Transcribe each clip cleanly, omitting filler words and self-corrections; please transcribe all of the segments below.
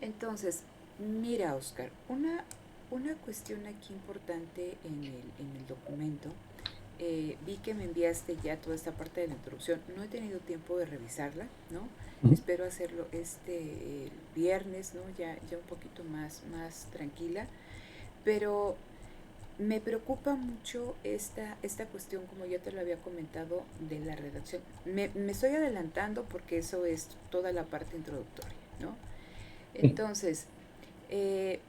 Entonces, mira, Oscar, una cuestión aquí importante en el documento, vi que me enviaste ya toda esta parte de la introducción. No he tenido tiempo de revisarla, ¿no? Ujú. Espero hacerlo el viernes, ¿no? Ya un poquito más tranquila. Pero me preocupa mucho esta cuestión, como ya te lo había comentado, de la redacción. Me estoy adelantando porque eso es toda la parte introductoria, ¿no? Sí. Entonces, eh,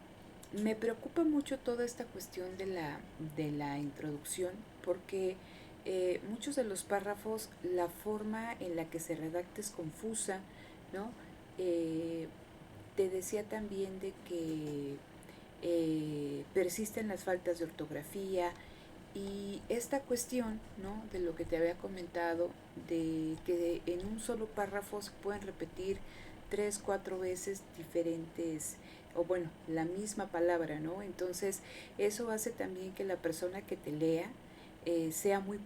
me preocupa mucho toda esta cuestión de la introducción porque muchos de los párrafos, la forma en la que se redacta es confusa, ¿no? Eh, Te decía también de que persisten las faltas de ortografía y esta cuestión, ¿no? De lo que te había comentado, de que en un solo párrafo se pueden repetir tres, cuatro veces diferentes, o bueno, la misma palabra, ¿no? Entonces, eso hace también que la persona que te lea sea muy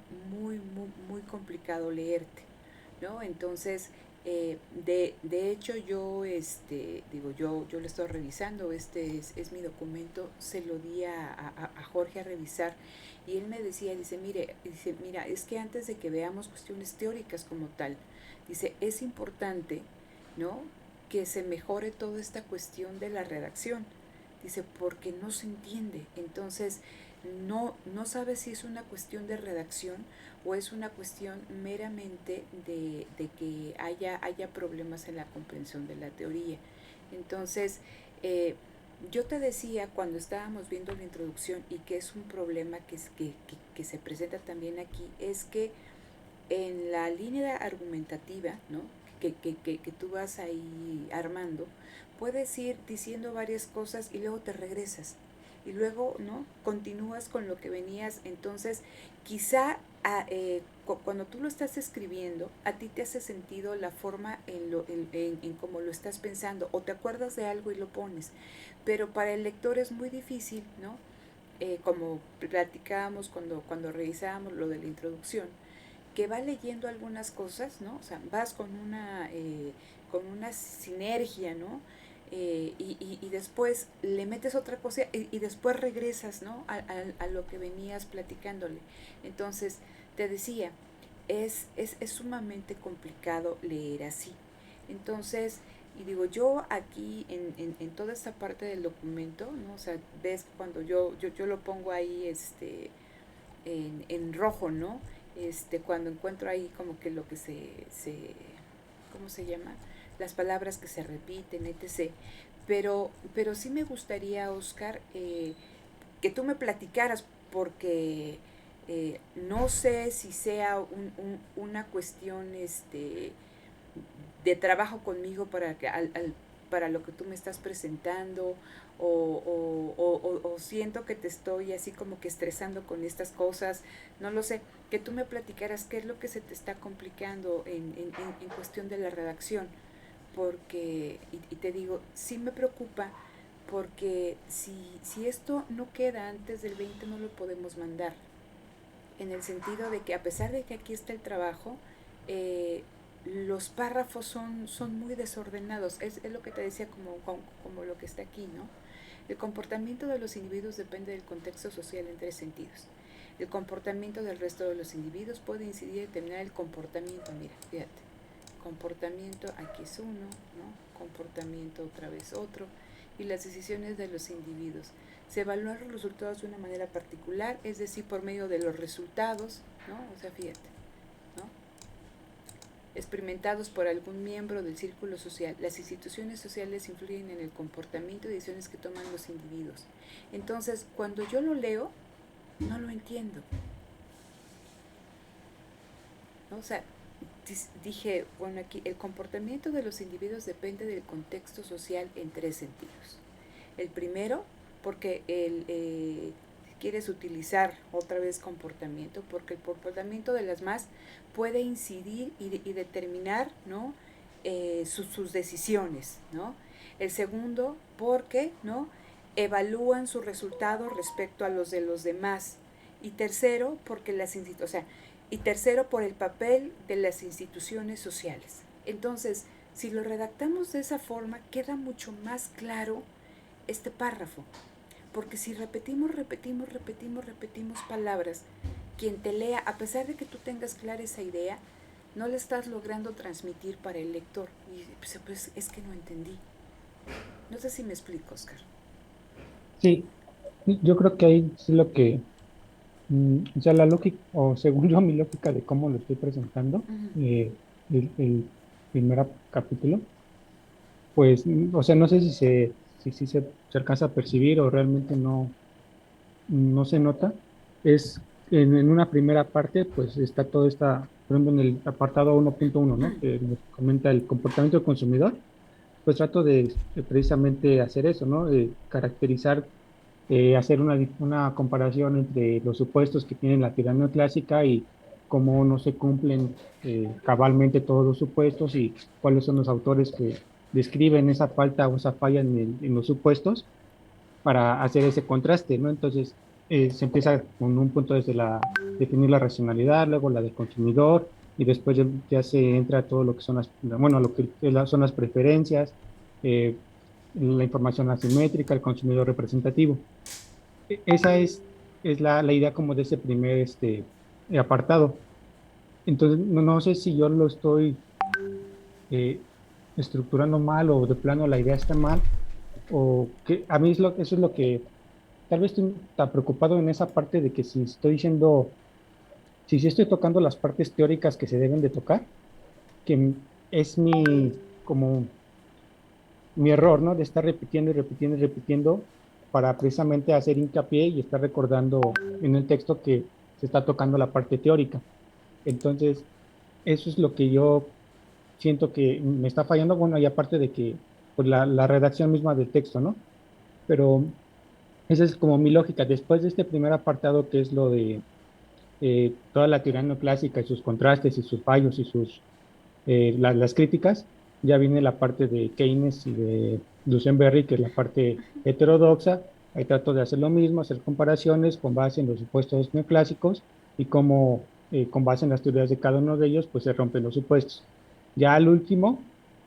complicado leerte, ¿no? Entonces, de hecho yo, yo lo estoy revisando, es mi documento, se lo di a Jorge a revisar y él me decía, mira, es que antes de que veamos cuestiones teóricas como tal, dice, es importante, ¿no? Que se mejore toda esta cuestión de la redacción, dice, porque no se entiende, entonces no sabe si es una cuestión de redacción o es una cuestión meramente de que haya problemas en la comprensión de la teoría. Entonces, yo te decía cuando estábamos viendo la introducción y que es un problema que se presenta también aquí, es que en la línea argumentativa, ¿no? Que tú vas ahí armando, puedes ir diciendo varias cosas y luego te regresas. Y luego, ¿no? Continúas con lo que venías. Entonces, quizá cuando tú lo estás escribiendo, a ti te hace sentido la forma en cómo lo estás pensando, o te acuerdas de algo y lo pones. Pero para el lector es muy difícil, ¿no? Como platicábamos cuando revisábamos lo de la introducción, que va leyendo algunas cosas, ¿no? O sea, vas con una sinergia, ¿no? Y después le metes otra cosa y después regresas, ¿no? A lo que venías platicándole. Entonces, te decía, es sumamente complicado leer así. Entonces, y digo, yo aquí en toda esta parte del documento, ¿no? O sea, ves cuando yo lo pongo ahí, en rojo, ¿no? Cuando encuentro ahí como que lo que ¿cómo se llama? Las palabras que se repiten, etc. Pero sí me gustaría, Oscar, que tú me platicaras, porque no sé si sea una cuestión de trabajo conmigo para lo que tú me estás presentando, o siento que te estoy así como que estresando con estas cosas, no lo sé, que tú me platicaras qué es lo que se te está complicando en cuestión de la redacción, porque, y te digo, sí me preocupa, porque si esto no queda antes del 20 no lo podemos mandar, en el sentido de que a pesar de que aquí está el trabajo, los párrafos son muy desordenados. Es lo que te decía como lo que está aquí, ¿no? El comportamiento de los individuos depende del contexto social en tres sentidos. El comportamiento del resto de los individuos puede incidir y determinar el comportamiento. Mira, fíjate. Comportamiento, aquí es uno, ¿no? Comportamiento otra vez otro. Y las decisiones de los individuos. Se evalúan los resultados de una manera particular, es decir, por medio de los resultados, ¿no? O sea, fíjate, ¿no? Experimentados por algún miembro del círculo social. Las instituciones sociales influyen en el comportamiento y decisiones que toman los individuos. Entonces, cuando yo lo leo, no lo entiendo, ¿no? O sea, dije, bueno, aquí el comportamiento de los individuos depende del contexto social en tres sentidos. El primero, porque quieres utilizar otra vez comportamiento, porque el comportamiento de las más puede incidir y determinar, ¿no? Sus decisiones, ¿no? El segundo, porque, ¿no? Evalúan sus resultados respecto a los de los demás. Y tercero, porque o sea, y tercero, por el papel de las instituciones sociales. Entonces, Si lo redactamos de esa forma, queda mucho más claro este párrafo. Porque si repetimos palabras, quien te lea, a pesar de que tú tengas clara esa idea, no le estás logrando transmitir para el lector. Y pues es que no entendí. No sé si me explico, Oscar. Sí, yo creo que ahí es lo que, o sea, la lógica, o según yo, mi lógica de cómo lo estoy presentando, Uh -huh. el primer capítulo, pues, o sea, no sé si se alcanza a percibir o realmente no se nota, es en una primera parte, pues está todo esta, por ejemplo, en el apartado 1.1, ¿no? Que nos comenta el comportamiento del consumidor, pues trato de precisamente hacer eso, ¿no? De caracterizar, hacer una comparación entre los supuestos que tiene la tiranía clásica y cómo no se cumplen cabalmente todos los supuestos y cuáles son los autores que describen esa falta o esa falla en los supuestos para hacer ese contraste, ¿no? Entonces, se empieza con un punto desde definir la racionalidad, luego la del consumidor, y después ya se entra todo lo que son bueno, lo que son las preferencias, eh, la información asimétrica, el consumidor representativo. Esa es la idea como de ese primer apartado. Entonces, no sé si yo lo estoy eh, estructurando mal o de plano la idea está mal, o que a mí eso es lo que tal vez estoy tan preocupado en esa parte de que si estoy diciendo, si sí estoy tocando las partes teóricas que se deben de tocar, que es como mi error, ¿no? De estar repitiendo y repitiendo y repitiendo para precisamente hacer hincapié y estar recordando en el texto que se está tocando la parte teórica. Entonces, eso es lo que yo siento que me está fallando, bueno, y aparte de que, pues la redacción misma del texto, ¿no? Pero esa es como mi lógica. Después de este primer apartado, que es lo de toda la tiranía clásica y sus contrastes y sus fallos y las críticas, ya viene la parte de Keynes y de Dusenberry, que es la parte heterodoxa. Ahí trato de hacer lo mismo, hacer comparaciones con base en los supuestos neoclásicos y cómo, con base en las teorías de cada uno de ellos, pues se rompen los supuestos. Ya al último,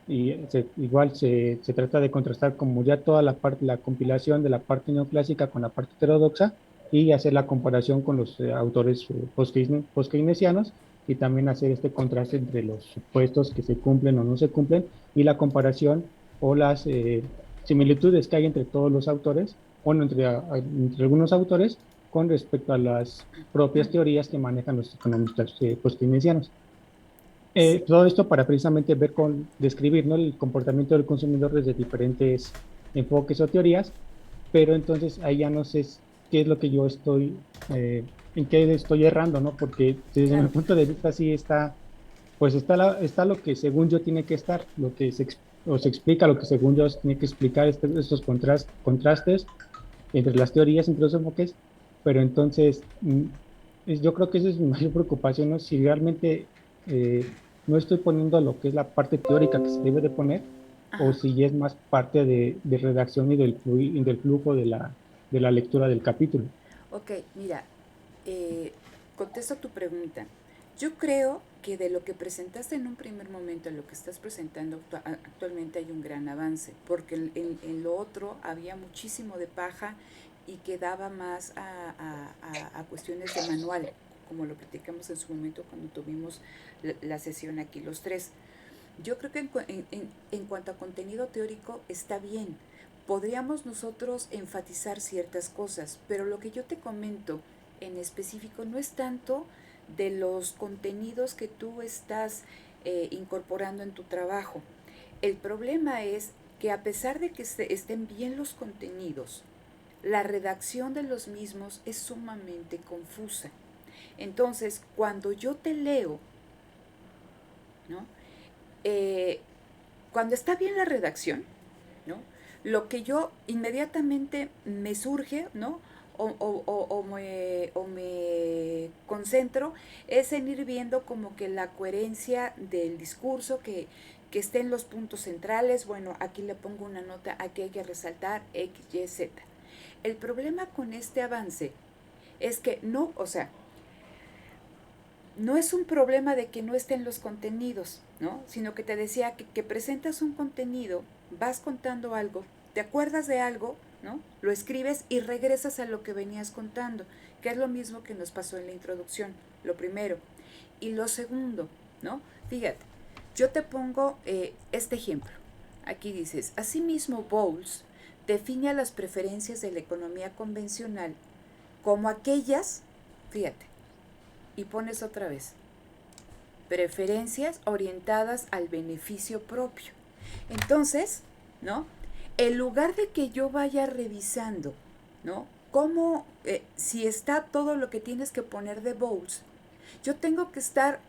igual se trata de contrastar como ya toda la parte, la compilación de la parte neoclásica con la parte heterodoxa y hacer la comparación con los autores post-keynesianos y también hacer este contraste entre los supuestos que se cumplen o no se cumplen y la comparación o las similitudes que hay entre todos los autores, bueno, entre algunos autores con respecto a las propias teorías que manejan los economistas post-keynesianos. Sí. Todo esto para precisamente describir, ¿no? El comportamiento del consumidor desde diferentes enfoques o teorías, pero entonces ahí ya no sé qué es lo que yo en qué estoy errando, ¿no? Porque desde mi Claro. punto de vista sí está, pues está lo que según yo tiene que estar, lo que o se explica, lo que según yo se tiene que explicar, estos contrastes entre las teorías, entre los enfoques, pero entonces yo creo que esa es mi mayor preocupación, ¿no? Si realmente no estoy poniendo lo que es la parte teórica que se debe de poner, o Ajá. si es más parte de redacción y del flujo de la lectura del capítulo. Ok, mira, eh, contesto tu pregunta. Yo creo que de lo que presentaste en un primer momento a lo que estás presentando actualmente hay un gran avance, porque en lo otro había muchísimo de paja y quedaba más a cuestiones de manual, como lo platicamos en su momento cuando tuvimos la sesión aquí los tres. Yo creo que en cuanto a contenido teórico está bien. Podríamos nosotros enfatizar ciertas cosas, pero lo que yo te comento en específico no es tanto de los contenidos que tú estás incorporando en tu trabajo. El problema es que a pesar de que estén bien los contenidos, la redacción de los mismos es sumamente confusa. Entonces, cuando yo te leo, ¿no? Eh, Cuando está bien la redacción, ¿no? Lo que yo inmediatamente me surge, ¿no? O me concentro es en ir viendo como que la coherencia del discurso, que esté en los puntos centrales. Bueno, aquí le pongo una nota, aquí hay que resaltar X, Y, Z. El problema con este avance es que no, o sea, no es un problema de que no estén los contenidos, ¿no? Sino que te decía que presentas un contenido, vas contando algo, te acuerdas de algo, ¿no? Lo escribes y regresas a lo que venías contando, que es lo mismo que nos pasó en la introducción, lo primero. Y lo segundo, ¿no? Fíjate, yo te pongo este ejemplo. Aquí dices, asimismo Bowles define a las preferencias de la economía convencional como aquellas, fíjate, y pones otra vez, preferencias orientadas al beneficio propio. Entonces, ¿no? En lugar de que yo vaya revisando, ¿no? Cómo, si está todo lo que tienes que poner de Bowles, yo tengo que estar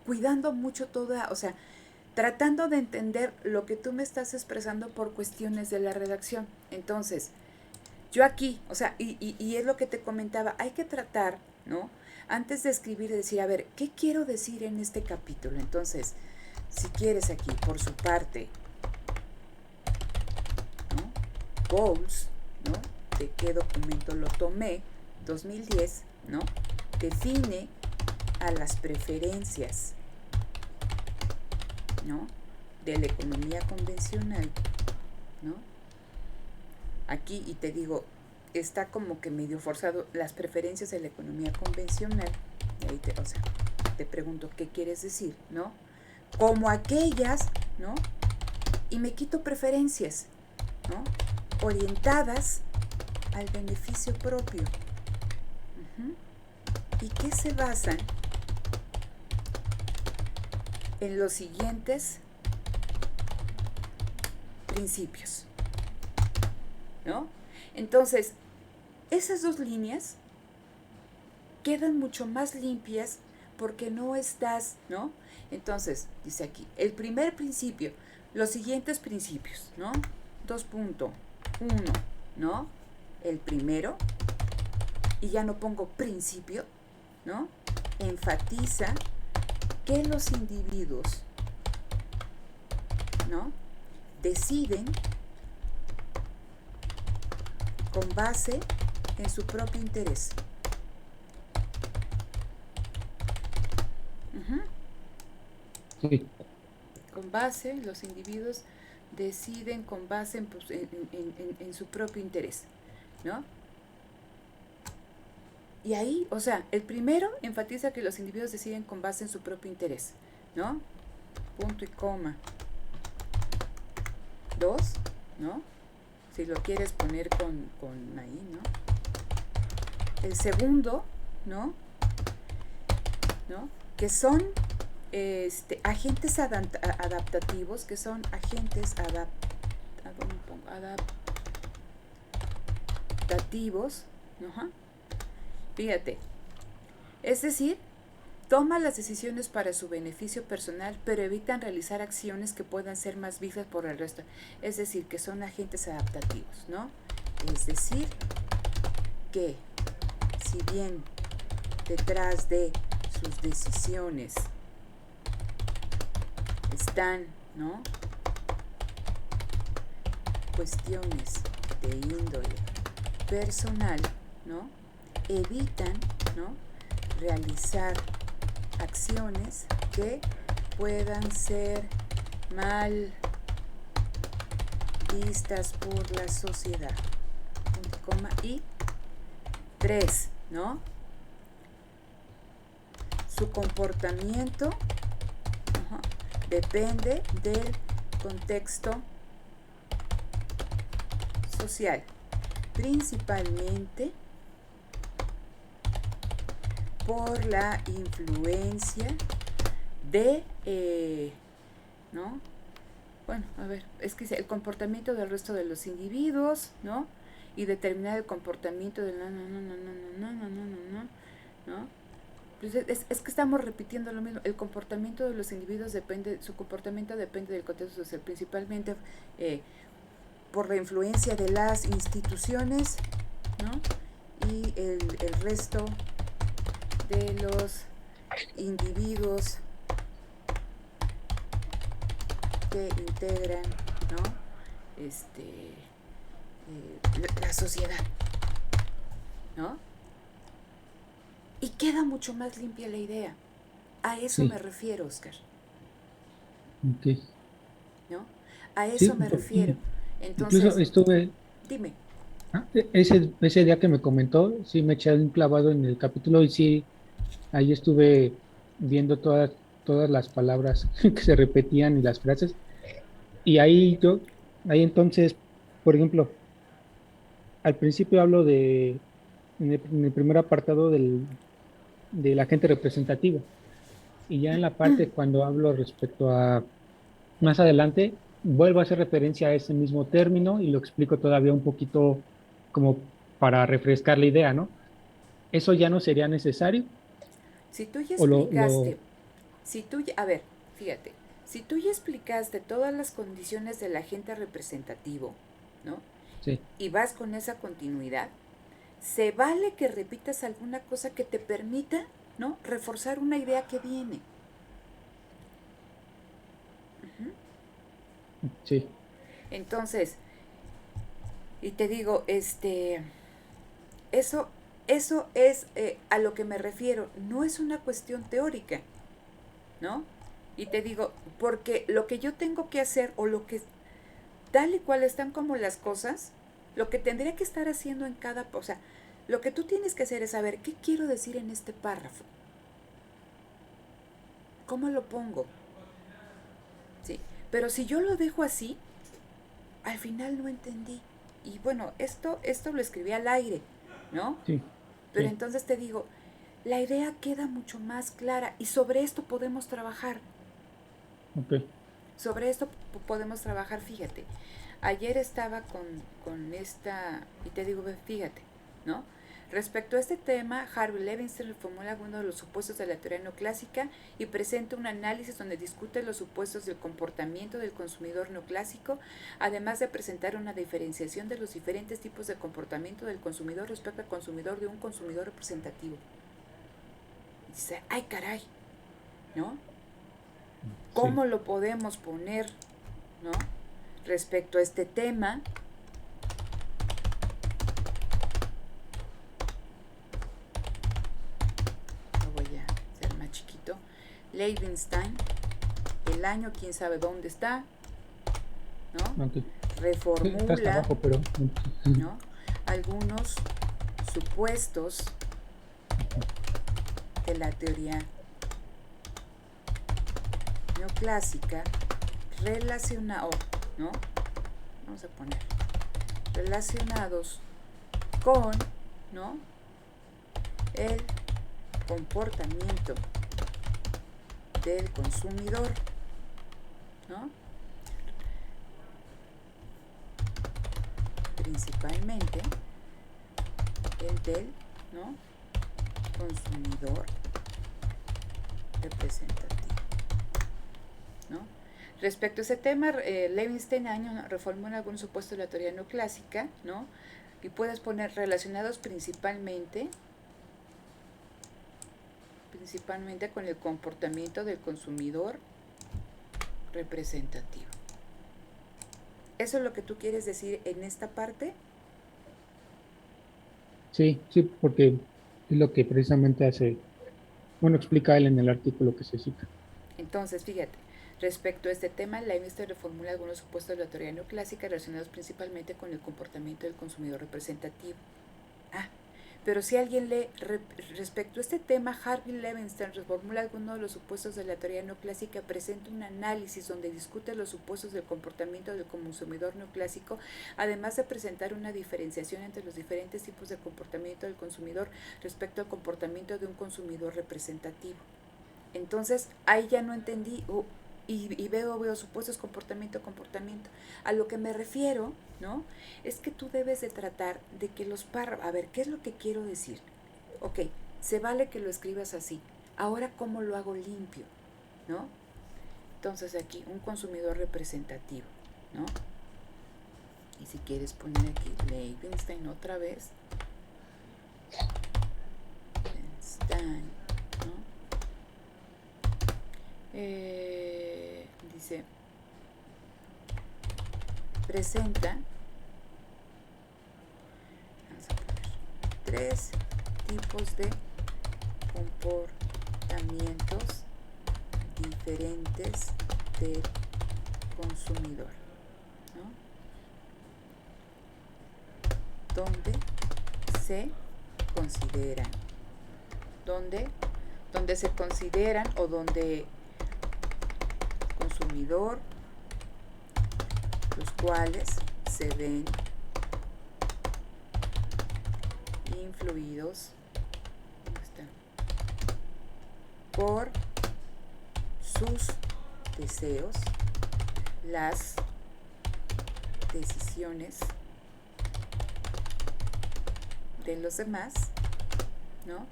cuidando mucho toda, o sea, tratando de entender lo que tú me estás expresando por cuestiones de la redacción. Entonces, yo aquí, o sea, y es lo que te comentaba, hay que tratar, ¿no? Antes de escribir, decir, a ver, ¿qué quiero decir en este capítulo? Entonces, si quieres aquí, por su parte, ¿no? Bowles, ¿no? ¿De qué documento lo tomé? 2010, ¿no? Define a las preferencias, ¿no? De la economía convencional, ¿no? Aquí, y te digo, está como que medio forzado, las preferencias de la economía convencional, y ahí te, o sea, te pregunto, ¿qué quieres decir, no? Como aquellas, ¿no? Y me quito preferencias, ¿no? Orientadas al beneficio propio. ¿Y qué se basan? En los siguientes principios, ¿no? Entonces, esas dos líneas quedan mucho más limpias porque no estás, ¿no? Entonces, dice aquí, el primer principio, los siguientes principios, ¿no? 2.1, ¿no? El primero, y ya no pongo principio, ¿no? Enfatiza que los individuos, ¿no? Deciden con base en su propio interés. Sí. Con base, los individuos deciden con base en su propio interés, ¿no? Y ahí, o sea, el primero enfatiza que los individuos deciden con base en su propio interés, ¿no? Punto y coma. 2, ¿no? Si lo quieres poner con ahí, ¿no? El segundo, ¿no? Que son agentes adaptativos, que son agentes adaptativos, ¿no? Fíjate, es decir, toma las decisiones para su beneficio personal, pero evitan realizar acciones que puedan ser más vistas por el resto. Es decir, que son agentes adaptativos, ¿no? Es decir, que si bien detrás de sus decisiones están, ¿no? Cuestiones de índole personal, ¿no? Evitan, ¿no? Realizar acciones que puedan ser mal vistas por la sociedad. Punto, coma, y 3, ¿no? Su comportamiento depende del contexto social, principalmente por la influencia de, ¿no? Bueno, a ver, es que el comportamiento del resto de los individuos, ¿no? Y determinar el comportamiento del ¿no? Pues es que estamos repitiendo lo mismo. El comportamiento de los individuos depende, su comportamiento depende del contexto social, principalmente por la influencia de las instituciones, ¿no? Y el resto de los individuos que integran, ¿no? La sociedad, ¿no? Y queda mucho más limpia la idea. A eso Sí. me refiero, Oscar. Ok. ¿no? A Sí, eso me refiero. porque incluso Entonces, estuve, dime. ese día que me comentó, sí me eché un clavado en el capítulo y sí, ahí estuve viendo todas las palabras que se repetían y las frases. Y ahí entonces, por ejemplo, al principio hablo en el primer apartado del agente representativo. Y ya en la parte cuando hablo respecto a más adelante, vuelvo a hacer referencia a ese mismo término y lo explico todavía un poquito como para refrescar la idea, ¿no? ¿Eso ya no sería necesario? Si tú ya O explicaste, si tú ya, a ver, fíjate, si tú ya explicaste todas las condiciones del agente representativo, ¿no? sí, Y vas con esa continuidad, se vale que repitas alguna cosa que te permita, ¿no? Reforzar una idea que viene. Ujú. sí, Entonces, y te digo, eso, eso es a lo que me refiero. No es una cuestión teórica, ¿no? Y te digo, porque lo que yo tengo que hacer o lo que tal y cual están como las cosas, lo que tendría que estar haciendo en cada, o sea, lo que tú tienes que hacer es saber qué quiero decir en este párrafo, cómo lo pongo, ¿sí? Pero si yo lo dejo así, al final no entendí. Y bueno, esto lo escribí al aire, ¿no? sí, Pero sí, entonces te digo, la idea queda mucho más clara y sobre esto podemos trabajar. ok, Sobre esto podemos trabajar, fíjate. Ayer estaba con esta, y te digo, fíjate, ¿no? Respecto a este tema, Harvey Levinson reformula algunos de los supuestos de la teoría neoclásica y presenta un análisis donde discute los supuestos del comportamiento del consumidor neoclásico, además de presentar una diferenciación de los diferentes tipos de comportamiento del consumidor respecto al consumidor de un consumidor representativo. Y dice, ay caray, ¿no? sí, ¿Cómo lo podemos poner, ¿no? Respecto a este tema, lo voy a hacer más chiquito. Leibenstein, el año, quién sabe dónde está, ¿no? ok. Sí, está hasta Reformula, abajo, pero ¿no? Algunos supuestos de la teoría neoclásica relacionados, ¿no? Vamos a poner relacionados con, ¿no? El comportamiento del consumidor, ¿no? Principalmente el del, ¿no? Consumidor representativo, ¿no? Respecto a ese tema, Levinstein año reformula algunos supuestos de la teoría neoclásica, ¿no? Y puedes poner relacionados principalmente con el comportamiento del consumidor representativo. ¿Eso es lo que tú quieres decir en esta parte? sí, sí, porque es lo que precisamente hace, bueno, explica él en el artículo que se cita. Entonces, fíjate, respecto a este tema, Leibniz reformula algunos supuestos de la teoría neoclásica relacionados principalmente con el comportamiento del consumidor representativo. Ah, pero si alguien lee respecto a este tema, Harvey Levinstein reformula algunos de los supuestos de la teoría neoclásica, presenta un análisis donde discute los supuestos del comportamiento del consumidor neoclásico, además de presentar una diferenciación entre los diferentes tipos de comportamiento del consumidor respecto al comportamiento de un consumidor representativo. Entonces, ahí ya no entendí, y veo supuestos comportamiento. A lo que me refiero, ¿no? Es que tú debes de tratar de que los párrafos, a ver, ¿qué es lo que quiero decir? Ok, se vale que lo escribas así. Ahora, ¿cómo lo hago limpio? ¿No? Entonces aquí, un consumidor representativo, ¿no? Y si quieres poner aquí Leibniz otra vez, Einstein, ¿no? Dice, presenta, vamos a poner, 3 tipos de comportamientos diferentes del consumidor, ¿no? Donde se consideran, donde se consideran o donde consumidor, los cuales se ven influidos por sus deseos, las decisiones de los demás, ¿no?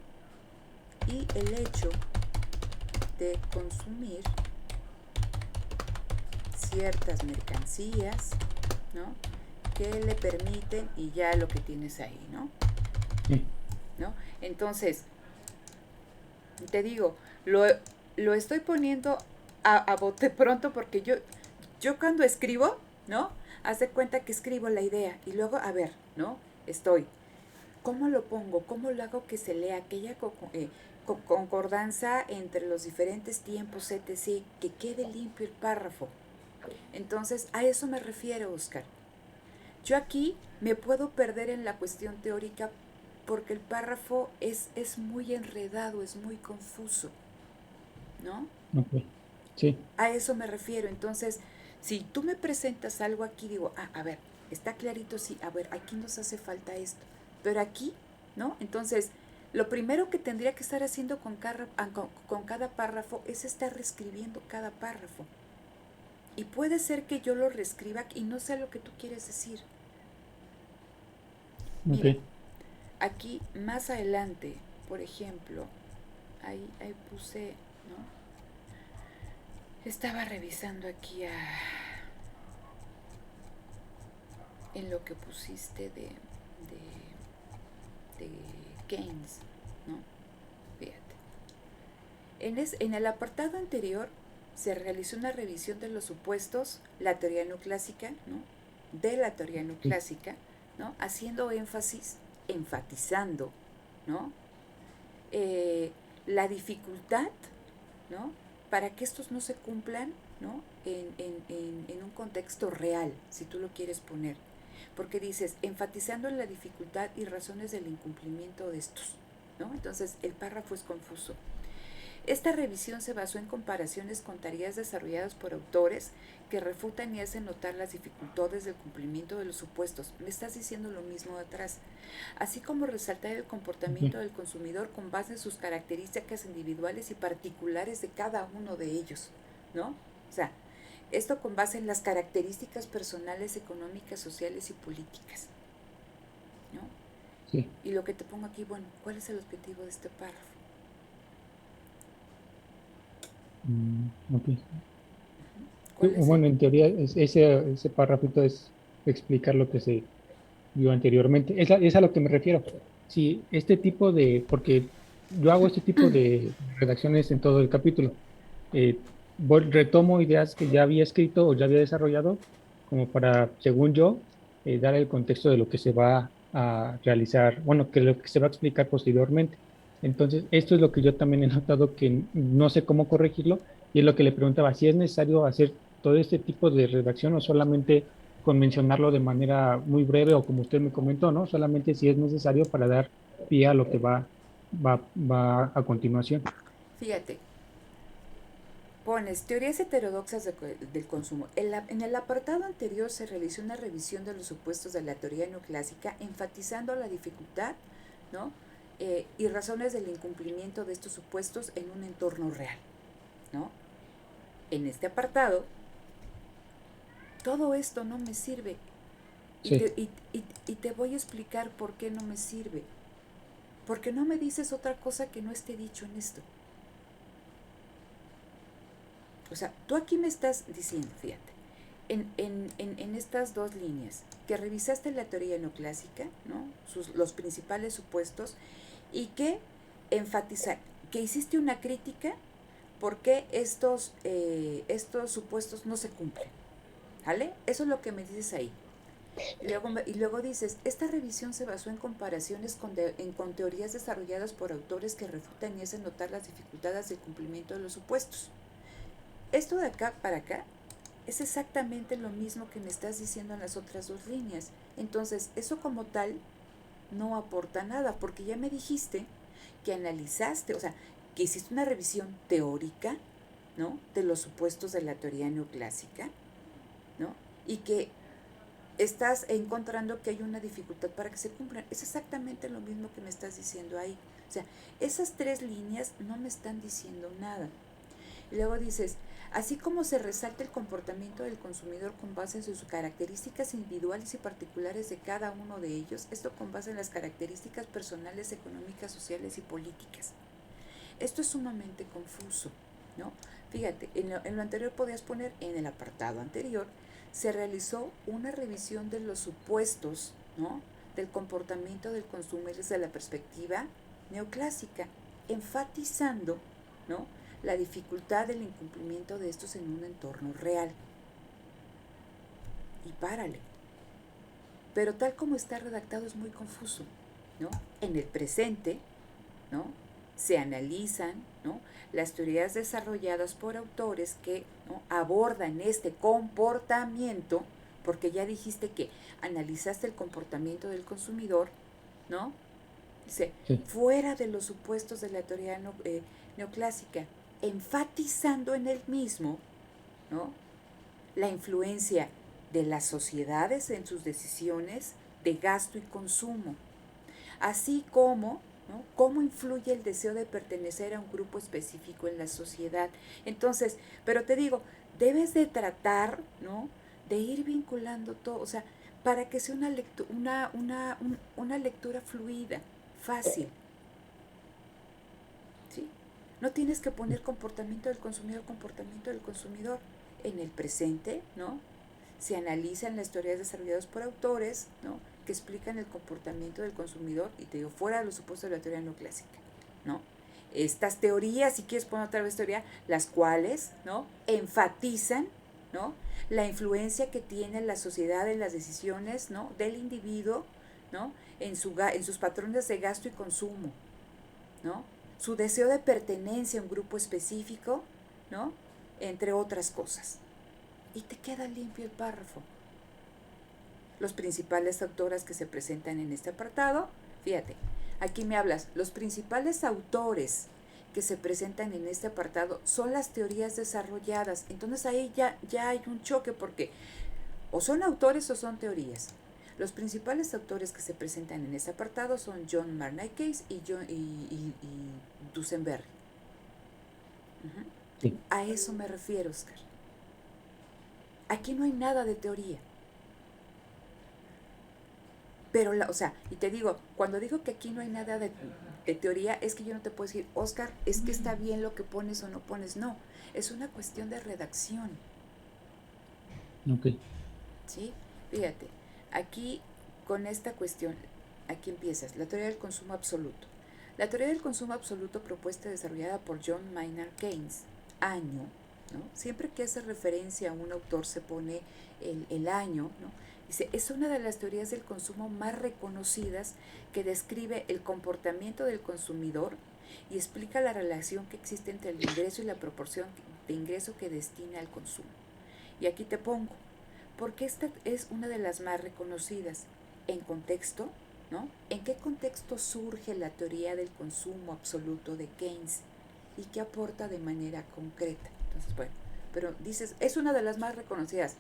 Y el hecho de consumir ciertas mercancías, ¿no? Que le permiten, y ya lo que tienes ahí, ¿no? Sí. ¿No? Entonces, te digo, lo estoy poniendo a bote pronto porque yo cuando escribo, ¿no? Haz de cuenta que escribo la idea y luego, a ver, ¿no? ¿Cómo lo pongo? ¿Cómo lo hago que se lea? Aquella concordancia entre los diferentes tiempos, etc., que quede limpio el párrafo. Entonces, a eso me refiero, Oscar. Yo aquí me puedo perder en la cuestión teórica porque el párrafo es muy enredado, es muy confuso, ¿no? Ok. Sí. A eso me refiero. Entonces, si tú me presentas algo aquí, digo, a ver, está clarito, sí, a ver, aquí nos hace falta esto, pero aquí, ¿no? Entonces, lo primero que tendría que estar haciendo con cada párrafo es estar reescribiendo cada párrafo. Y puede ser que yo lo reescriba y no sé lo que tú quieres decir. Mira, Ok. aquí más adelante, por ejemplo, ahí puse, ¿no? Estaba revisando aquí en lo que pusiste de Keynes, ¿no? Fíjate. En el apartado anterior se realizó una revisión de los supuestos, la teoría neoclásica, ¿no? De la teoría Sí. neoclásica, ¿no? Haciendo énfasis, enfatizando, ¿no? La dificultad, ¿no? Para que estos no se cumplan, ¿no? En un contexto real, si tú lo quieres poner. Porque dices, enfatizando en la dificultad y razones del incumplimiento de estos, ¿no? Entonces, el párrafo es confuso. Esta revisión se basó en comparaciones con tareas desarrolladas por autores que refutan y hacen notar las dificultades del cumplimiento de los supuestos. Me estás diciendo lo mismo de atrás. Así como resaltar el Ok. comportamiento del consumidor con base en sus características individuales y particulares de cada uno de ellos, ¿no? O sea, esto con base en las características personales, económicas, sociales y políticas, ¿no? Sí. Y lo que te pongo aquí, bueno, ¿cuál es el objetivo de este párrafo? Ok. Sí, ¿Cuál es el? bueno, en teoría ese párrafito es explicar lo que se vio anteriormente. Es a lo que me refiero. Si este tipo de, porque yo hago este tipo de redacciones en todo el capítulo, eh, retomo ideas que ya había escrito o ya había desarrollado, como para, según yo, dar el contexto de lo que se va a realizar, bueno, que lo que se va a explicar posteriormente. Entonces, esto es lo que yo también he notado que no sé cómo corregirlo, y es lo que le preguntaba, si es necesario hacer todo este tipo de redacción o solamente con mencionarlo de manera muy breve o como usted me comentó, ¿no? Solamente si es necesario para dar pie a lo que va a continuación. Fíjate, pones teorías heterodoxas del consumo. En el apartado anterior se realizó una revisión de los supuestos de la teoría neoclásica, enfatizando la dificultad, ¿no? Y razones del incumplimiento de estos supuestos en un entorno real, ¿no? En este apartado, todo esto no me sirve Sí, y te voy a explicar por qué no me sirve. Porque no me dices otra cosa que no esté dicho en esto. O sea, tú aquí me estás diciendo, fíjate, en estas dos líneas, que revisaste la teoría neoclásica, ¿no? Los principales supuestos, y que enfatizar, que hiciste una crítica porque estos supuestos no se cumplen, ¿vale? Eso es lo que me dices ahí. Y luego dices, esta revisión se basó en comparaciones con teorías desarrolladas por autores que refutan y hacen notar las dificultades del cumplimiento de los supuestos. esto de acá para acá es exactamente lo mismo que me estás diciendo en las otras dos líneas. Entonces, eso como tal no aporta nada, porque ya me dijiste que analizaste, o sea, que hiciste una revisión teórica, ¿no? De los supuestos de la teoría neoclásica, ¿no? Y que estás encontrando que hay una dificultad para que se cumplan. Es exactamente lo mismo que me estás diciendo ahí. O sea, esas tres líneas no me están diciendo nada. Y luego dices, así como se resalta el comportamiento del consumidor con base en sus características individuales y particulares de cada uno de ellos, esto con base en las características personales, económicas, sociales y políticas. Esto es sumamente confuso, ¿no? Fíjate, en lo anterior podías poner, en el apartado anterior, se realizó una revisión de los supuestos, ¿no? Del comportamiento del consumidor desde la perspectiva neoclásica, enfatizando, ¿no? La dificultad del incumplimiento de estos en un entorno real. Y párale. Pero tal como está redactado es muy confuso, ¿no? En el presente, ¿no? Se analizan, ¿no? Las teorías desarrolladas por autores que, ¿no? abordan este comportamiento, porque ya dijiste que analizaste el comportamiento del consumidor, ¿no? Dice, Sí. fuera de los supuestos de la teoría neoclásica, enfatizando en el mismo, ¿no? La influencia de las sociedades en sus decisiones de gasto y consumo, así como, ¿no? Cómo influye el deseo de pertenecer a un grupo específico en la sociedad. Entonces, pero te digo, debes de tratar, ¿no? De ir vinculando todo, o sea, para que sea una lectura fluida, fácil, ¿sí? No tienes que poner comportamiento del consumidor en el presente, ¿no? Se analizan las teorías desarrolladas por autores, ¿no? Que explican el comportamiento del consumidor, y te digo, fuera de los supuestos de la teoría neoclásica, ¿no? Estas teorías, si quieres poner otra vez teoría, las cuales, ¿no? Enfatizan, ¿no? La influencia que tiene la sociedad en las decisiones, ¿no? Del individuo, ¿no? En sus patrones de gasto y consumo, ¿no? Su deseo de pertenencia a un grupo específico, ¿no? Entre otras cosas. Y te queda limpio el párrafo. Los principales autoras que se presentan en este apartado, fíjate, aquí me hablas, los principales autores que se presentan en este apartado son las teorías desarrolladas. Entonces ahí ya hay un choque porque o son autores o son teorías. Los principales autores que se presentan en este apartado son John Maynard Keynes y Duesenberry. Uh-huh. Sí. A eso me refiero, Oscar. Aquí no hay nada de teoría. Pero, o sea, y te digo, cuando digo que aquí no hay nada de teoría, es que yo no te puedo decir, Oscar, es que está bien lo que pones o no pones. No, es una cuestión de redacción. Ok. ¿Sí? Fíjate, aquí con esta cuestión, aquí empiezas, la teoría del consumo absoluto. La teoría del consumo absoluto propuesta y desarrollada por John Maynard Keynes, año, ¿no? Siempre que hace referencia a un autor se pone el año, ¿no? Dice, es una de las teorías del consumo más reconocidas que describe el comportamiento del consumidor y explica la relación que existe entre el ingreso y la proporción de ingreso que destina al consumo. Y aquí te pongo, porque esta es una de las más reconocidas. En contexto, ¿no? ¿En qué contexto surge la teoría del consumo absoluto de Keynes y qué aporta de manera concreta? Entonces, bueno, pero dices, es una de las más reconocidas.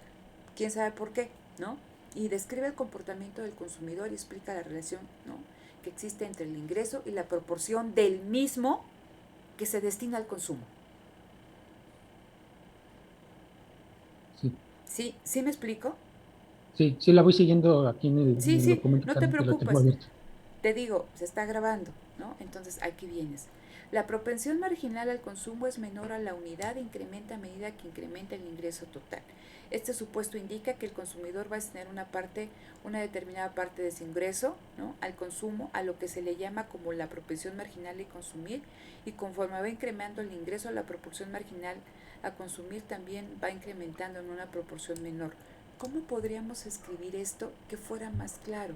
¿Quién sabe por qué? ¿No? Y describe el comportamiento del consumidor y explica la relación, ¿no? Que existe entre el ingreso y la proporción del mismo que se destina al consumo. Sí. ¿Sí? ¿Sí me explico? Sí, sí, la voy siguiendo aquí en Sí, el sí, documento no te también que lo tengo preocupes. abierto. Te digo, se está grabando, ¿no? Entonces aquí vienes. La propensión marginal al consumo es menor a la unidad e incrementa a medida que incrementa el ingreso total. Este supuesto indica que el consumidor va a tener una determinada parte de su ingreso, ¿no? Al consumo, a lo que se le llama como la propensión marginal de consumir, y conforme va incrementando el ingreso, la proporción marginal a consumir también va incrementando en una proporción menor. ¿Cómo podríamos escribir esto que fuera más claro?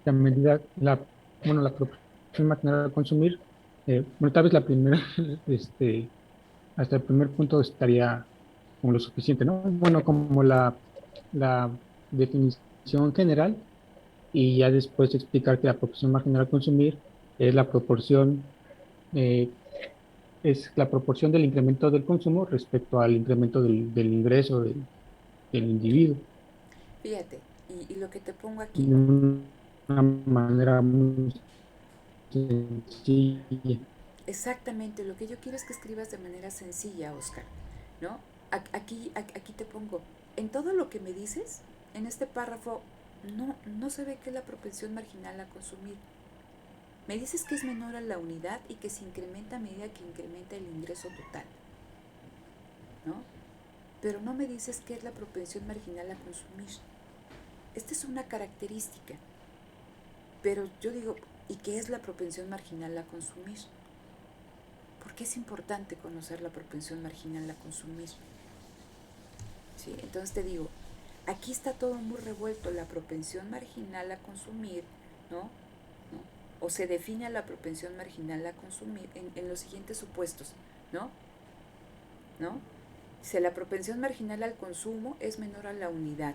La medida, bueno, la proporción. marginal a consumir, bueno, tal vez la primera, hasta el primer punto estaría como lo suficiente, ¿no? Bueno, como la definición general y ya después explicar que la proporción marginal a consumir es la proporción, eh, es la proporción del incremento del consumo respecto al incremento del ingreso del individuo. Fíjate, y lo que te pongo aquí, De una manera muy sencilla. exactamente, lo que yo quiero es que escribas de manera sencilla, Oscar, ¿no? Aquí te pongo, en todo lo que me dices, en este párrafo, no se ve que es la propensión marginal a consumir. Me dices que es menor a la unidad y que se incrementa a medida que incrementa el ingreso total, ¿no? Pero no me dices qué es la propensión marginal a consumir. Esta es una característica, pero yo digo, ¿y qué es la propensión marginal a consumir? ¿Por qué es importante conocer la propensión marginal a consumir? ¿Sí? Entonces te digo, aquí está todo muy revuelto, la propensión marginal a consumir, ¿no? ¿No? O se define a la propensión marginal a consumir en los siguientes supuestos, ¿no? ¿No? Si la propensión marginal al consumo es menor a la unidad.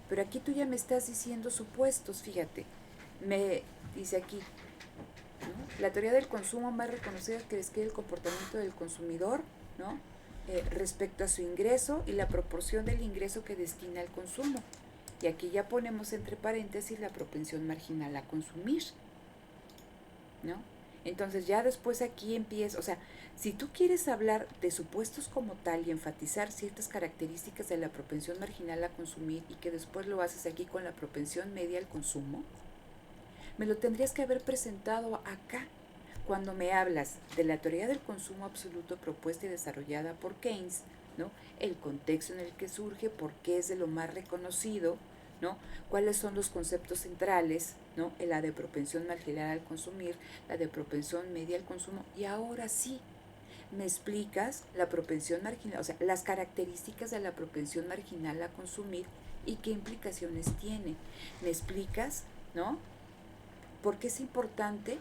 Pero aquí tú ya me estás diciendo supuestos, fíjate. Me dice aquí, ¿no? La teoría del consumo más reconocida que describe el comportamiento del consumidor, ¿no? Respecto a su ingreso y la proporción del ingreso que destina al consumo. Y aquí ya ponemos entre paréntesis la propensión marginal a consumir, ¿no? Entonces ya después aquí empieza, o sea, si tú quieres hablar de supuestos como tal y enfatizar ciertas características de la propensión marginal a consumir y que después lo haces aquí con la propensión media al consumo, me lo tendrías que haber presentado acá. Cuando me hablas de la teoría del consumo absoluto propuesta y desarrollada por Keynes, ¿no? El contexto en el que surge, por qué es de lo más reconocido, ¿no? Cuáles son los conceptos centrales, ¿no? La de propensión marginal al consumir, la de propensión media al consumo, y ahora sí, me explicas la propensión marginal, o sea, las características de la propensión marginal a consumir y qué implicaciones tiene. Me explicas, ¿no? ¿Por qué es importante,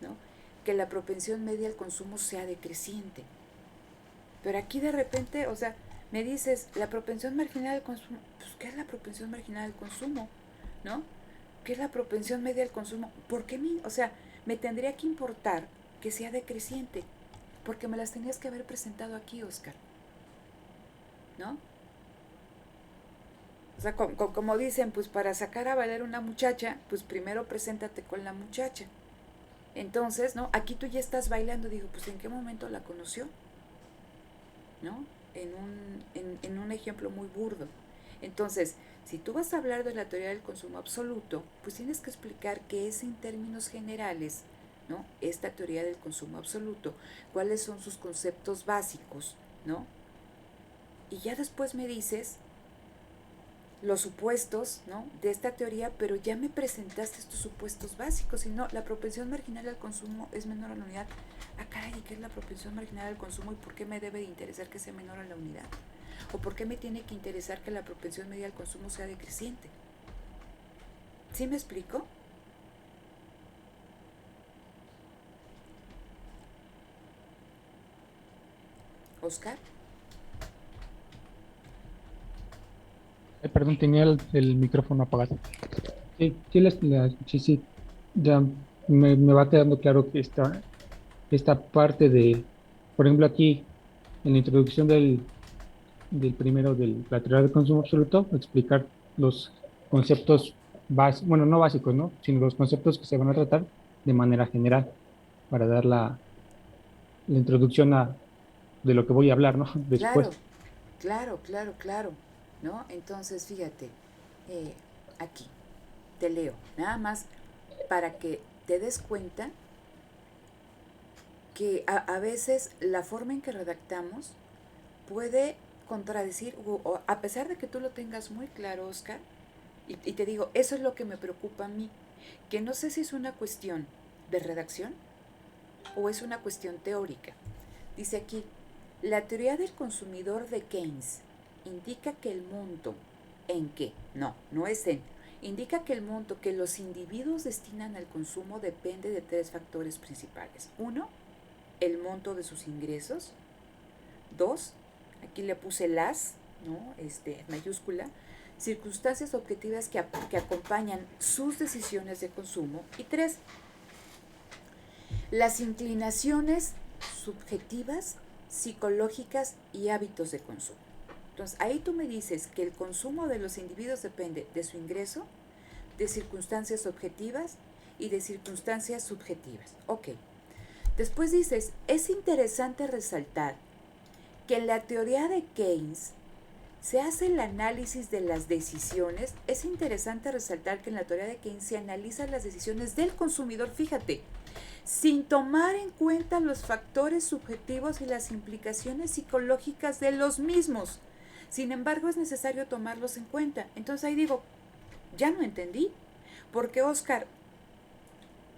¿no? Que la propensión media al consumo sea decreciente? Pero aquí de repente, o sea, me dices, la propensión marginal al consumo, pues ¿qué es la propensión marginal al consumo? ¿No? ¿Qué es la propensión media al consumo? ¿Por qué o sea, me tendría que importar que sea decreciente? Porque me las tenías que haber presentado aquí, Oscar, ¿no? O sea, como dicen, pues para sacar a bailar una muchacha, pues primero preséntate con la muchacha. Entonces, ¿no? Aquí tú ya estás bailando, digo, pues ¿en qué momento la conoció? ¿No? En un ejemplo muy burdo. Entonces, si tú vas a hablar de la teoría del consumo absoluto, pues tienes que explicar qué es en términos generales, ¿no? Esta teoría del consumo absoluto, cuáles son sus conceptos básicos, ¿no? Y ya después me dices los supuestos, ¿no? De esta teoría, pero ya me presentaste estos supuestos básicos, y no, la propensión marginal al consumo es menor a la unidad. Ah, caray, ¿qué es la propensión marginal al consumo y por qué me debe de interesar que sea menor a la unidad? ¿O por qué me tiene que interesar que la propensión media al consumo sea decreciente? ¿Sí me explico? Oscar. Perdón, tenía el micrófono apagado. Sí, sí, sí, sí, ya me va quedando claro que esta parte de, por ejemplo, aquí en la introducción del primero, de la teoría del consumo absoluto, explicar los conceptos básicos, bueno, no básicos, ¿no? Sino los conceptos que se van a tratar de manera general para dar la introducción de lo que voy a hablar, ¿no? Claro, Después. claro, ¿no? Entonces, fíjate, eh, aquí, te leo, nada más para que te des cuenta que a veces la forma en que redactamos puede contradecir, o a pesar de que tú lo tengas muy claro, Oscar, y te digo, eso es lo que me preocupa a mí, que no sé si es una cuestión de redacción o es una cuestión teórica. Dice aquí, la teoría del consumidor de Keynes indica que el monto en que, no es en, indica que el monto que los individuos destinan al consumo depende de tres factores principales. Uno, el monto de sus ingresos. Dos, aquí le puse las, ¿no? Mayúscula, circunstancias objetivas que acompañan sus decisiones de consumo. Y tres, las inclinaciones subjetivas, psicológicas y hábitos de consumo. Entonces, ahí tú me dices que el consumo de los individuos depende de su ingreso, de circunstancias objetivas y de circunstancias subjetivas. Ok. Después dices, es interesante resaltar que en la teoría de Keynes se hace el análisis de las decisiones. Es interesante resaltar que en la teoría de Keynes se analizan las decisiones del consumidor, fíjate, sin tomar en cuenta los factores subjetivos y las implicaciones psicológicas de los mismos. Sin embargo, es necesario tomarlos en cuenta. Entonces ahí digo, ya no entendí, porque Oscar,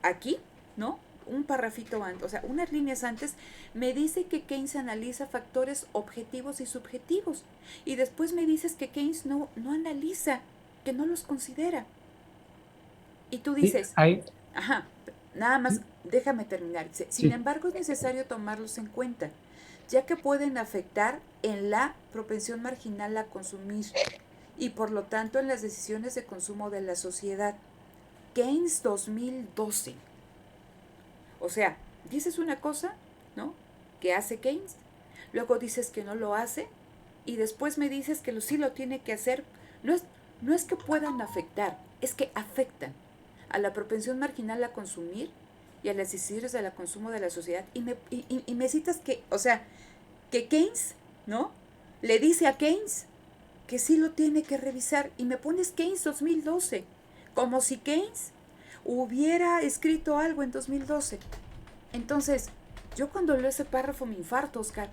aquí, ¿no? Un parrafito antes, o sea, unas líneas antes, me dice que Keynes analiza factores objetivos y subjetivos. Y después me dices que Keynes no analiza, que no los considera. Y tú Sí, dices, hay, ajá, nada más, déjame terminar. Sin sí, embargo, es necesario tomarlos en cuenta, ya que pueden afectar en la propensión marginal a consumir y por lo tanto en las decisiones de consumo de la sociedad. Keynes 2012. O sea, dices una cosa, ¿no? Que hace Keynes, luego dices que no lo hace y después me dices que sí lo tiene que hacer. No es que puedan afectar, es que afectan a la propensión marginal a consumir y a las decisiones del consumo de la sociedad. Y me citas que, o sea, que Keynes, ¿no? Le dice a Keynes que sí lo tiene que revisar y me pones Keynes 2012, como si Keynes hubiera escrito algo en 2012. Entonces, yo cuando leo ese párrafo me infarto, Oscar,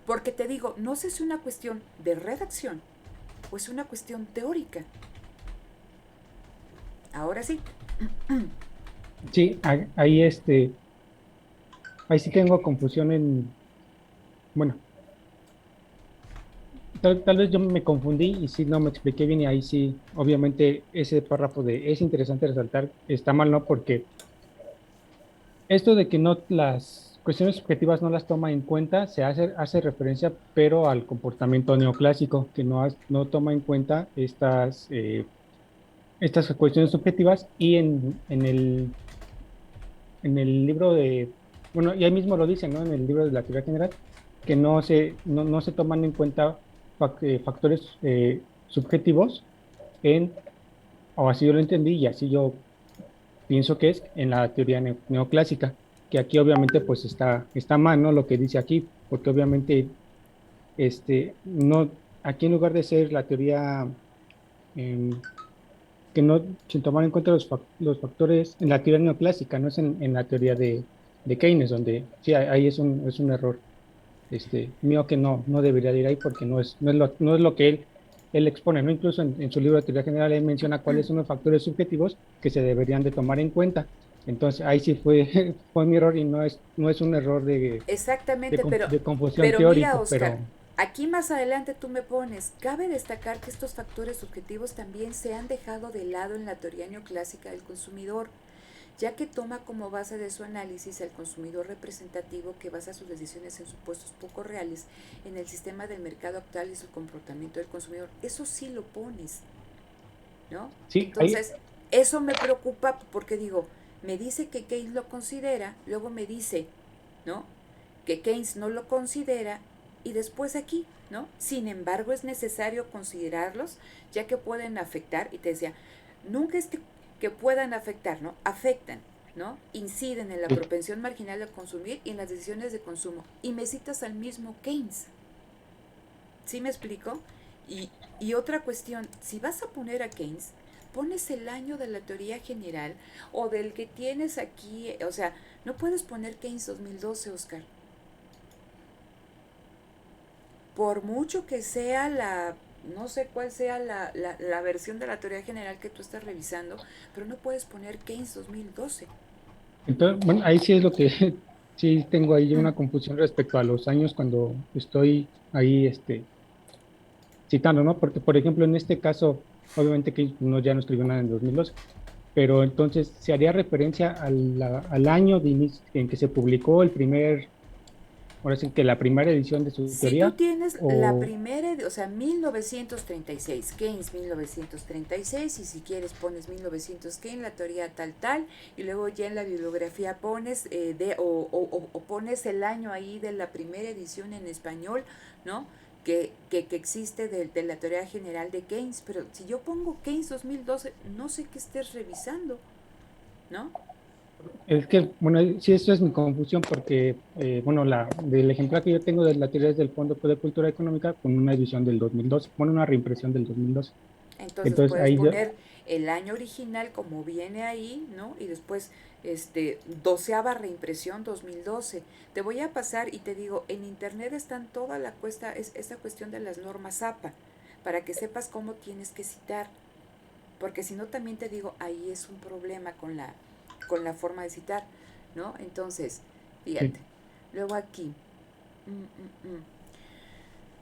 porque te digo, no sé si es una cuestión de redacción o es una cuestión teórica. Ahora sí. sí, ahí ahí sí tengo confusión bueno, tal vez yo me confundí y sí no me expliqué bien y ahí sí, obviamente ese párrafo de es interesante resaltar está mal, ¿no? Porque esto de que no las cuestiones subjetivas no las toma en cuenta se hace referencia, pero al comportamiento neoclásico, que no toma en cuenta estas cuestiones subjetivas y en el libro bueno, y ahí mismo lo dicen, ¿no? En el libro de la teoría general, que no se toman en cuenta factores subjetivos o así yo lo entendí y así yo pienso que es en la teoría neoclásica, que aquí obviamente pues está mal, ¿no? Lo que dice aquí, porque obviamente, no, aquí en lugar de ser la teoría em, que no, sin tomar en cuenta los factores en la teoría neoclásica, no es en la teoría de Keynes, donde sí, ahí es un error mío que no debería de ir ahí porque no es lo que él expone, ¿no? Incluso en su libro de teoría general, él menciona cuáles son los factores subjetivos que se deberían de tomar en cuenta. Entonces, ahí sí fue, fue mi error y no es un error Exactamente, pero, de confusión pero mira, teórico, Oscar, pero aquí más adelante tú me pones, cabe destacar que estos factores subjetivos también se han dejado de lado en la teoría neoclásica del consumidor, ya que toma como base de su análisis al consumidor representativo que basa sus decisiones en supuestos poco reales en el sistema del mercado actual y su comportamiento del consumidor. Eso sí lo pones, ¿no? sí, ahí, Entonces, eso me preocupa porque digo, me dice que Keynes lo considera, luego me dice, ¿no? Que Keynes no lo considera y después aquí, ¿no? Sin embargo, es necesario considerarlos ya que pueden afectar, y te decía, nunca es que puedan afectar, ¿no? Afectan, ¿no? Inciden en la sí, propensión marginal a consumir y en las decisiones de consumo. Y me citas al mismo Keynes. ¿Sí me explico? Y, y otra cuestión, si vas a poner a Keynes, pones el año de la teoría general o del que tienes aquí, o sea, no puedes poner Keynes 2012, Oscar. Por mucho que sea no sé cuál sea la versión de la teoría general que tú estás revisando, pero no puedes poner Keynes 2012. entonces, bueno, ahí sí es lo que sí tengo ahí una confusión respecto a los años cuando estoy ahí, citando, ¿no? Porque, por ejemplo, en este caso, obviamente que no, ya no escribió nada en 2012, pero entonces se haría referencia al año de inicio en que se publicó el primer, ahora sí que la primera edición de su Si tú teoría, tienes la o primera, o sea, 1936, Keynes 1936, y si quieres pones 1900 Keynes, la teoría tal tal, y luego ya en la bibliografía pones o pones el año ahí de la primera edición en español, ¿no? Que existe de la teoría general de Keynes, pero si yo pongo Keynes 2012, no sé qué estés revisando, ¿no? es que, bueno, sí, eso es mi confusión porque, bueno, del ejemplar que yo tengo de la teoría es del Fondo de Cultura Económica con una edición del 2012, bueno, una reimpresión del 2012. Entonces Entonces puedes ahí yo, poner el año original como viene ahí, ¿no? Y después, doceava reimpresión 2012. Te voy a pasar y te digo, en internet están toda la cuesta, esta cuestión de las normas APA, para que sepas cómo tienes que citar. Porque si no también te digo, ahí es un problema con la forma de citar, ¿no? Entonces, fíjate. sí, Luego aquí. Mm, mm, mm.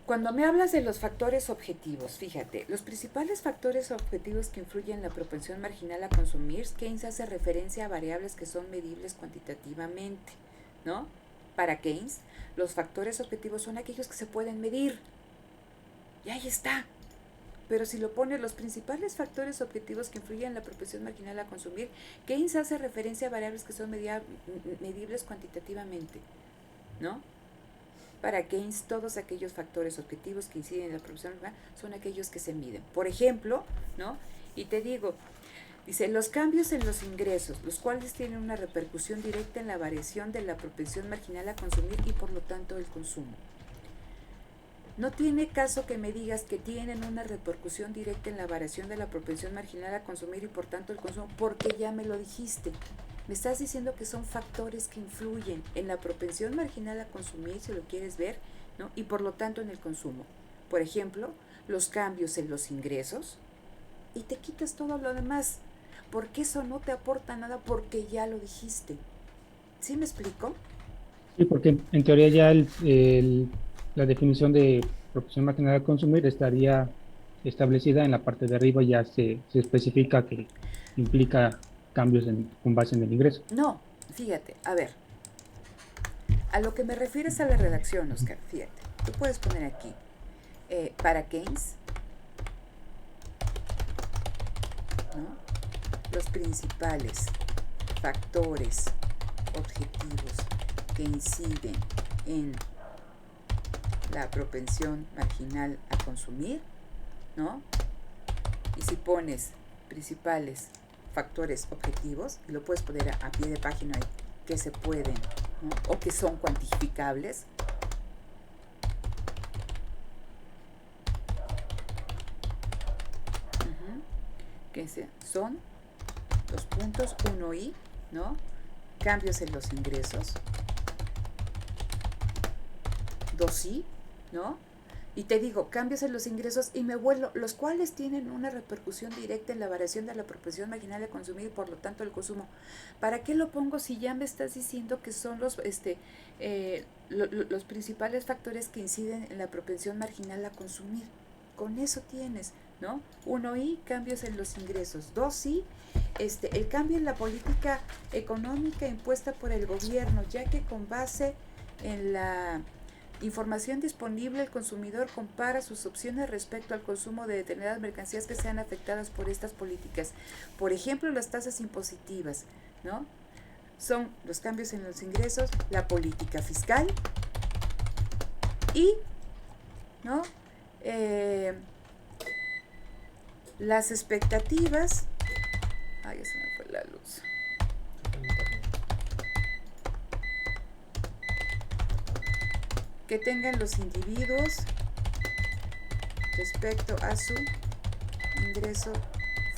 Cuando me hablas de los factores objetivos, fíjate, los principales factores objetivos que influyen en la propensión marginal a consumir, Keynes hace referencia a variables que son medibles cuantitativamente, ¿no? Para Keynes, los factores objetivos son aquellos que se pueden medir. Y ahí está. Pero si lo pone los principales factores objetivos que influyen en la propensión marginal a consumir, Keynes hace referencia a variables que son medibles cuantitativamente, ¿no? Para Keynes, todos aquellos factores objetivos que inciden en la producción son aquellos que se miden. Por ejemplo, ¿no? Y te digo, dice, los cambios en los ingresos, los cuales tienen una repercusión directa en la variación de la propensión marginal a consumir y por lo tanto el consumo. No tiene caso que me digas que tienen una repercusión directa en la variación de la propensión marginal a consumir y por tanto el consumo, porque ya me lo dijiste. Me estás diciendo que son factores que influyen en la propensión marginal a consumir, si lo quieres ver, ¿no? Y por lo tanto en el consumo. Por ejemplo, los cambios en los ingresos y te quitas todo lo demás. Porque eso no te aporta nada porque ya lo dijiste. ¿Sí me explico? sí, porque en teoría ya la definición de proporción marginal al consumir estaría establecida en la parte de arriba, ya se especifica que implica cambios con base en el ingreso. No, fíjate, a ver, a lo que me refieres a la redacción, Ujú. Oscar, fíjate, tú puedes poner aquí, para Keynes, ¿no? Los principales factores objetivos que inciden en la propensión marginal a consumir, ¿no? Y si pones principales factores objetivos, y lo puedes poner a pie de página que se pueden, ¿no? O que son cuantificables, que son los puntos 1 y, ¿no? Cambios en los ingresos, 2 y, ¿no? Y te digo, cambios en los ingresos y me vuelo, los cuales tienen una repercusión directa en la variación de la propensión marginal de consumir y por lo tanto el consumo. ¿Para qué lo pongo si ya me estás diciendo que son los principales factores que inciden en la propensión marginal a consumir? Con eso tienes, ¿no? 1 y cambios en los ingresos. 2 y el cambio en la política económica impuesta por el gobierno, ya que con base en la información disponible, el consumidor compara sus opciones respecto al consumo de determinadas mercancías que sean afectadas por estas políticas. Por ejemplo, las tasas impositivas, ¿no? Son los cambios en los ingresos, la política fiscal y, ¿no? Las expectativas. Ay, ya se me fue la luz. Que tengan los individuos respecto a su ingreso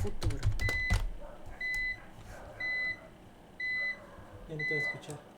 futuro. Ya no te voy a escuchar.